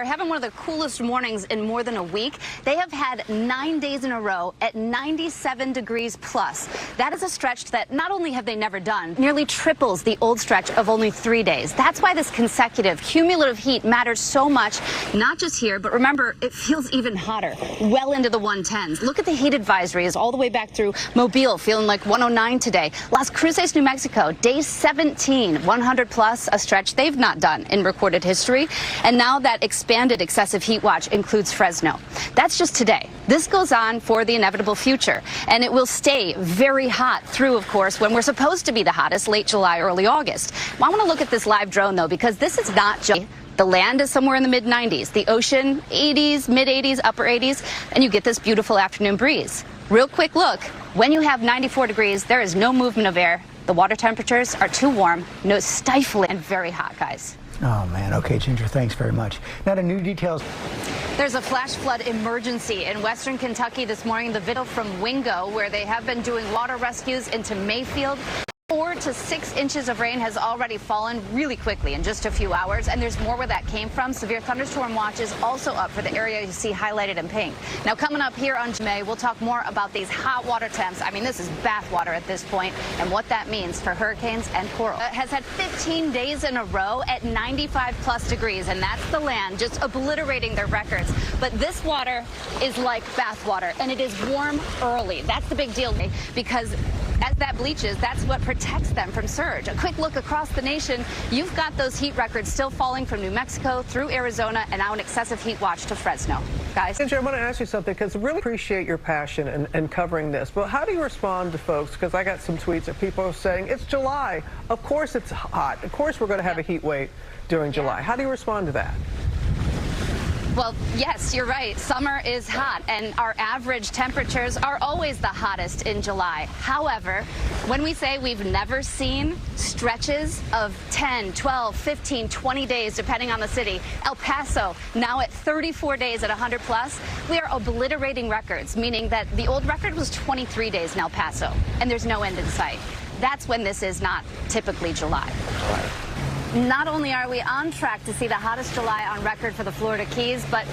They're having one of the coolest mornings in more than a week. They have had 9 days in a row at 97 degrees plus. That is a stretch that not only have they never done, nearly triples the old stretch of only 3 days. That's why this consecutive cumulative heat matters so much, not just here, but remember, it feels even hotter, well into the 110s. Look at the heat advisories all the way back through Mobile, feeling like 109 today. Las Cruces, New Mexico, day 17, 100 plus, a stretch they've not done in recorded history. And now that expanded excessive heat watch includes Fresno. That's just today. This goes on for the inevitable future, and it will stay very hot through, of course, when we're supposed to be the hottest, late July, early August. Well, I want to look at this live drone, though, because this is not just... The land is somewhere in the mid-90s, the ocean 80s, mid-80s, upper 80s, and you get this beautiful afternoon breeze. Real quick look, when you have 94 degrees, there is no movement of air. The water temperatures are too warm, no stifling, and very hot, guys. Oh, man. Okay, Ginger, thanks very much. Now, the new details. There's a flash flood emergency in western Kentucky this morning. The video from Wingo, where they have been doing water rescues into Mayfield. 4 to 6 inches of rain has already fallen really quickly in just a few hours, and there's more where that came from. Severe thunderstorm watch is also up for the area you see highlighted in pink. Now, coming up here on May, we'll talk more about these hot water temps. I mean, this is bath water at this point, and what that means for hurricanes and coral. It has had 15 days in a row at 95 plus degrees, and that's the land just obliterating their records. But this water is like bath water, and it is warm early. That's the big deal, because as that bleaches, that's what protects them from surge. A quick look across the nation, you've got those heat records still falling from New Mexico through Arizona, and now an excessive heat watch to Fresno. Guys? Ginger, I want to ask you something, because I really appreciate your passion in covering this. But how do you respond to folks? Because I got some tweets that people are saying, it's July. Of course it's hot. Of course we're going to have a heat wave during July. How do you respond to that? Well, yes, you're right. Summer is hot, and our average temperatures are always the hottest in July. However, when we say we've never seen stretches of 10, 12, 15, 20 days, depending on the city, El Paso now at 34 days at 100 plus, we are obliterating records, meaning that the old record was 23 days in El Paso, and there's no end in sight. That's when this is not typically July. Not only are we on track to see the hottest July on record for the Florida Keys, but